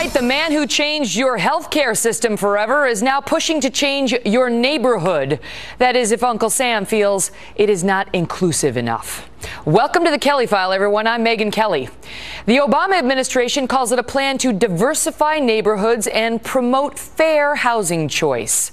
right, the man who changed your healthcare system forever is now pushing to change your neighborhood. That is, if Uncle Sam feels it is not inclusive enough. Welcome to the Kelly File, everyone. I'm Megyn Kelly. The Obama administration calls it a plan to diversify neighborhoods and promote fair housing choice.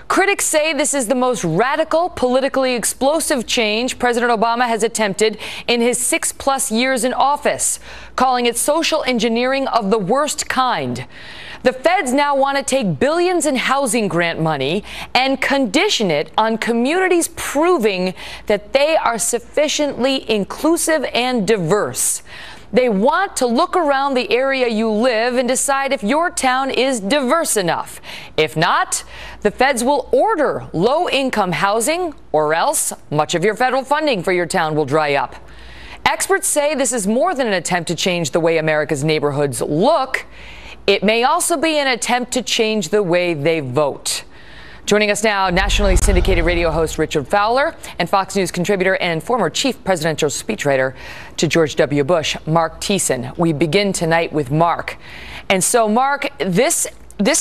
Critics say this is the most radical, politically explosive change President Obama has attempted in his 6+ years in office, calling it social engineering of the worst kind. The feds now want to take billions in housing grant money and condition it on communities proving that they are sufficiently inclusive and diverse. They want to look around the area you live and decide if your town is diverse enough. If not, the feds will order low-income housing, or else much of your federal funding for your town will dry up. Experts say this is more than an attempt to change the way America's neighborhoods look. It may also be an attempt to change the way they vote. Joining us now, nationally syndicated radio host Richard Fowler and Fox News contributor and former chief presidential speechwriter to George W. Bush, Mark Thiessen. We begin tonight with Mark. And so, Mark, this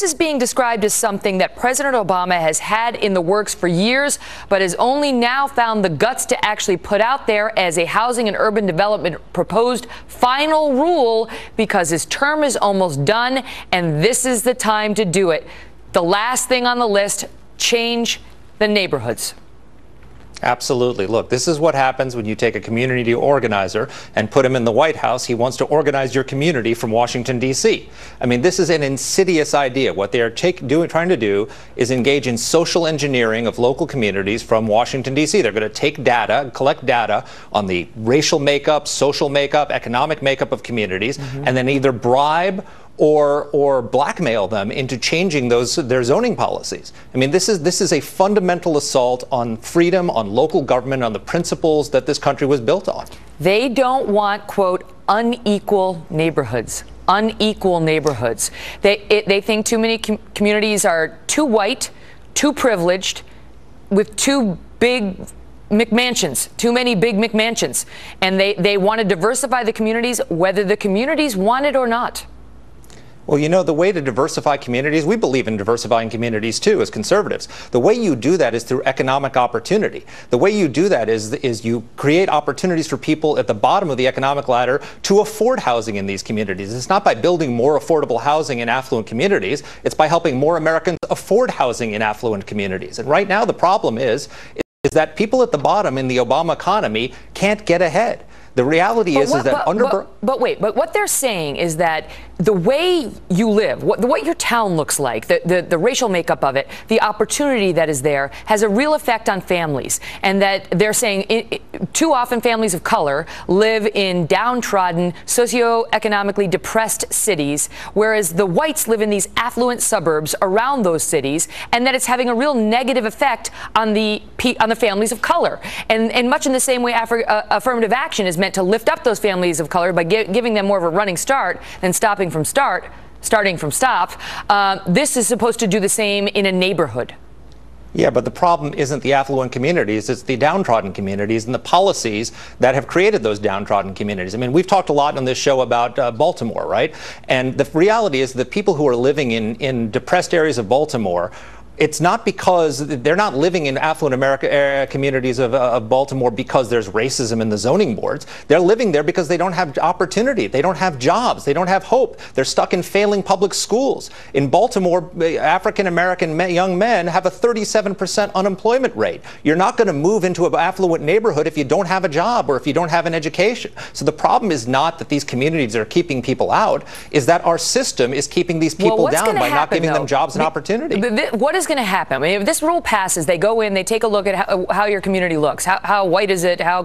is being described as something that President Obama has had in the works for years, but has only now found the guts to actually put out there as a housing and urban development proposed final rule because his term is almost done, and this is the time to do it. The last thing on the list, change the neighborhoods. Absolutely. Look, this is what happens when you take a community organizer and put him in the White House. He wants to organize your community from Washington, D.C. I mean, this is an insidious idea. What they are trying to do is engage in social engineering of local communities from Washington, D.C. They're going to take data, collect data on the racial makeup, social makeup, economic makeup of communities, and then either bribe or blackmail them into changing their zoning policies. I mean, this is a fundamental assault on freedom, on local government, on the principles that this country was built on. They don't want, quote, unequal neighborhoods. Unequal neighborhoods. They think too many communities are too white, too privileged, with too big McMansions, too many big McMansions. And they want to diversify the communities, whether the communities want it or not. Well, you know, the way to diversify communities, we believe in diversifying communities too as conservatives. The way you do that is through economic opportunity. The way you do that is you create opportunities for people at the bottom of the economic ladder to afford housing in these communities. It's not by building more affordable housing in affluent communities. It's by helping more Americans afford housing in affluent communities. And right now the problem is that people at the bottom in the Obama economy can't get ahead. The reality is that But what they're saying is that the way you live, what your town looks like, the racial makeup of it, the opportunity that is there has a real effect on families. And that they're saying too often families of color live in downtrodden, socioeconomically depressed cities, whereas the whites live in these affluent suburbs around those cities, and that it's having a real negative effect on the families of color. And much in the same way affirmative action is meant to lift up those families of color by giving them more of a running start than starting from stop. This is supposed to do the same in a neighborhood. Yeah, but the problem isn't the affluent communities, it's the downtrodden communities and the policies that have created those downtrodden communities. I mean, we've talked a lot on this show about Baltimore, right? And the reality is that people who are living in depressed areas of Baltimore, it's not because they're not living in affluent communities of Baltimore because there's racism in the zoning boards. They're living there because they don't have opportunity. They don't have jobs. They don't have hope. They're stuck in failing public schools. In Baltimore, African-American young men have a 37% unemployment rate. You're not going to move into an affluent neighborhood if you don't have a job or if you don't have an education. So the problem is not that these communities are keeping people out, is that our system is keeping these people down by not giving them jobs and opportunity. What is going to happen? I mean, if this rule passes, they go in, they take a look at how your community looks. How white is it? How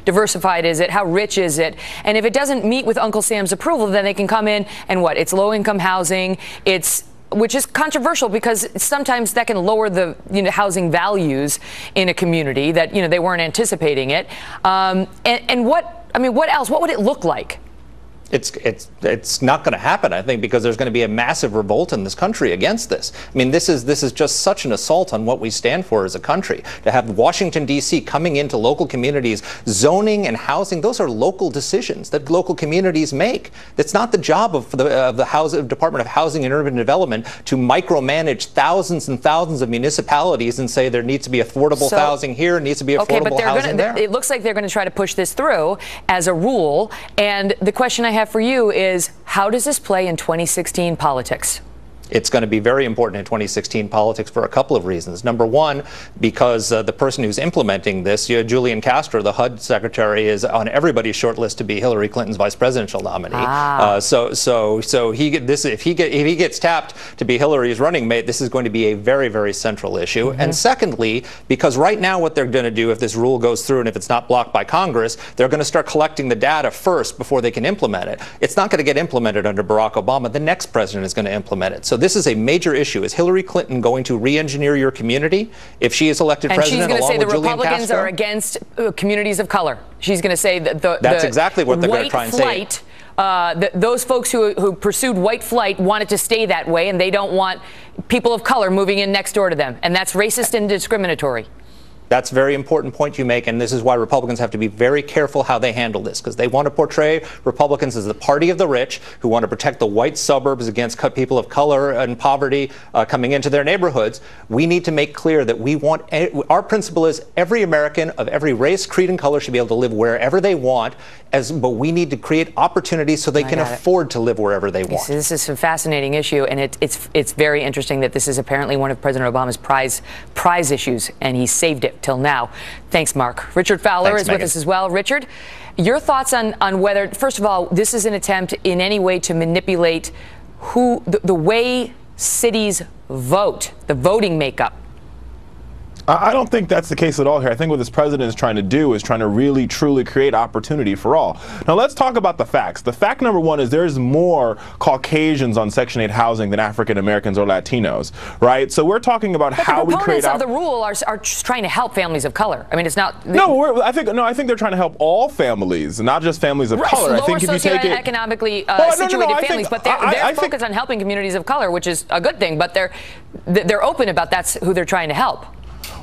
diversified is it? How rich is it? And if it doesn't meet with Uncle Sam's approval, then they can come in and it's low-income housing. Which is controversial because sometimes that can lower the housing values in a community that they weren't anticipating it. What else? What would it look like? It's not going to happen, I think, because there's going to be a massive revolt in this country against this. I mean, this is just such an assault on what we stand for as a country. To have Washington, D.C. coming into local communities, zoning and housing, those are local decisions that local communities make. It's not the job of the Department of Housing and Urban Development to micromanage thousands and thousands of municipalities and say there needs to be affordable housing here, needs to be affordable housing there. It looks like they're going to try to push this through as a rule. And the question I have for you is, how does this play in 2016 politics? It's going to be very important in 2016 politics for a couple of reasons. Number one, because the person who's implementing this, Julian Castro, the HUD secretary, is on everybody's short list to be Hillary Clinton's vice presidential nominee. So if he gets tapped to be Hillary's running mate, this is going to be a very, very central issue. And secondly, because right now what they're going to do if this rule goes through and if it's not blocked by Congress, they're going to start collecting the data first before they can implement it. It's not going to get implemented under Barack Obama. The next president is going to implement it. So this is a major issue. Is Hillary Clinton going to re-engineer your community if she is elected president along with Julian Castro? And she's going to say the Republicans are against communities of color. She's going to say that that's exactly what they're going to try and say. Those folks who pursued white flight wanted to stay that way, and they don't want people of color moving in next door to them. And that's racist and discriminatory. That's a very important point you make, and this is why Republicans have to be very careful how they handle this, because they want to portray Republicans as the party of the rich who want to protect the white suburbs against people of color and poverty coming into their neighborhoods. We need to make clear that our principle is every American of every race, creed, and color should be able to live wherever they want, but we need to create opportunities so they can afford to live wherever they want. This is a fascinating issue, and it's very interesting that this is apparently one of President Obama's prize issues, and he saved it till now. Thanks, Mark. Richard Fowler is with us as well. Richard, your thoughts on whether, first of all, this is an attempt in any way to manipulate the way cities vote, the voting makeup? I don't think that's the case at all here. I think what this president is trying to do is trying to really, truly create opportunity for all. Now, let's talk about the facts. The fact number one is there's more Caucasians on Section 8 housing than African Americans or Latinos, right? So we're talking about how we create. The proponents of the rule are just trying to help families of color. I mean, it's not. I think they're trying to help all families, not just families of color. I think if you take it economically situated families, but they're focused on helping communities of color, which is a good thing. But they're open about that's who they're trying to help.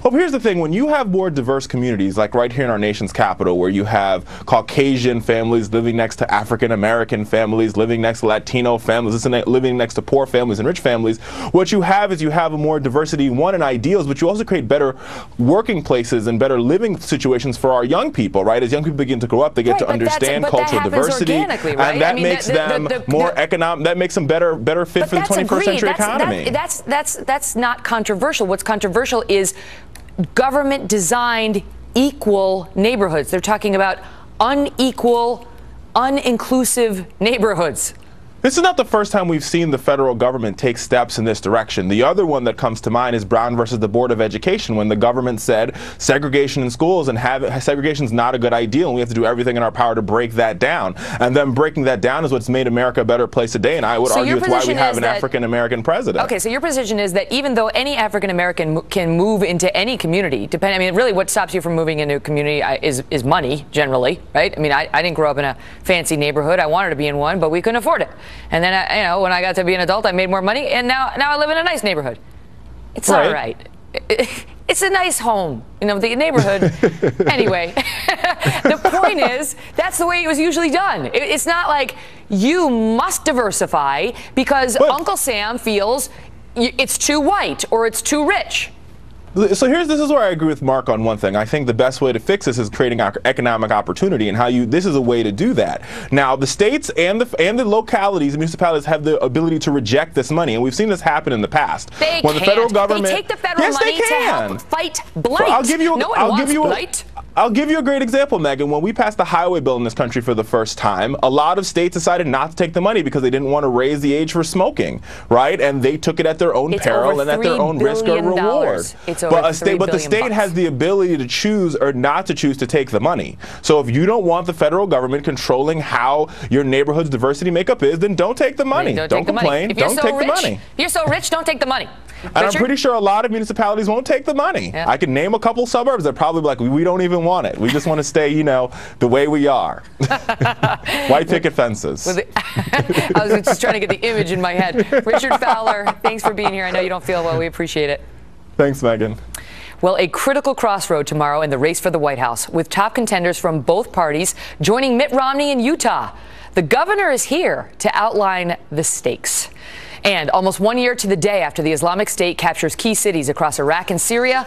Well, here's the thing. When you have more diverse communities, like right here in our nation's capital, where you have Caucasian families living next to African American families, living next to Latino families, living next to poor families and rich families, what you have is you have a more diversity, one, in ideals, but you also create better working places and better living situations for our young people, right? As young people begin to grow up, they get to understand cultural diversity, right? and that makes them more economic. That makes them better fit for the 21st century economy. That's not controversial. What's controversial is government designed equal neighborhoods. They're talking about unequal, uninclusive neighborhoods. This is not the first time we've seen the federal government take steps in this direction. The other one that comes to mind is Brown versus the Board of Education, when the government said segregation in schools and segregation is not a good idea, and we have to do everything in our power to break that down. And then breaking that down is what's made America a better place today, and I would argue it's why we have an African-American president. Okay, so your position is that even though any African-American can move into any community, really what stops you from moving into a community is money, generally, right? I mean, I didn't grow up in a fancy neighborhood. I wanted to be in one, but we couldn't afford it. And then, when I got to be an adult, I made more money, and now I live in a nice neighborhood. It's all right. It's a nice home, the neighborhood. Anyway, the point is, that's the way it was usually done. It's not like you must diversify because Uncle Sam feels it's too white or it's too rich. So this is where I agree with Mark on one thing. I think the best way to fix this is creating economic opportunity, and this is a way to do that. Now, the states and the localities and municipalities have the ability to reject this money, and we've seen this happen in the past. They take the federal money to help fight blight. I'll give you a great example, Megan. When we passed the highway bill in this country for the first time, a lot of states decided not to take the money because they didn't want to raise the age for smoking, right? And they took it at their own peril and at their own risk or reward. But the state has the ability to choose or not to choose to take the money. So if you don't want the federal government controlling how your neighborhood's diversity makeup is, then don't take the money. Don't complain. Don't take the money. If you're so rich, don't take the money. And I'm pretty sure a lot of municipalities won't take the money. Yeah. I can name a couple suburbs that probably be like, we don't even want it. We just want to stay, you know, the way we are. White picket fences. I was just trying to get the image in my head. Richard Fowler, thanks for being here. I know you don't feel well. We appreciate it. Thanks, Megan. Well, a critical crossroad tomorrow in the race for the White House, with top contenders from both parties joining Mitt Romney in Utah. The governor is here to outline the stakes. And almost 1 year to the day after the Islamic State captures key cities across Iraq and Syria,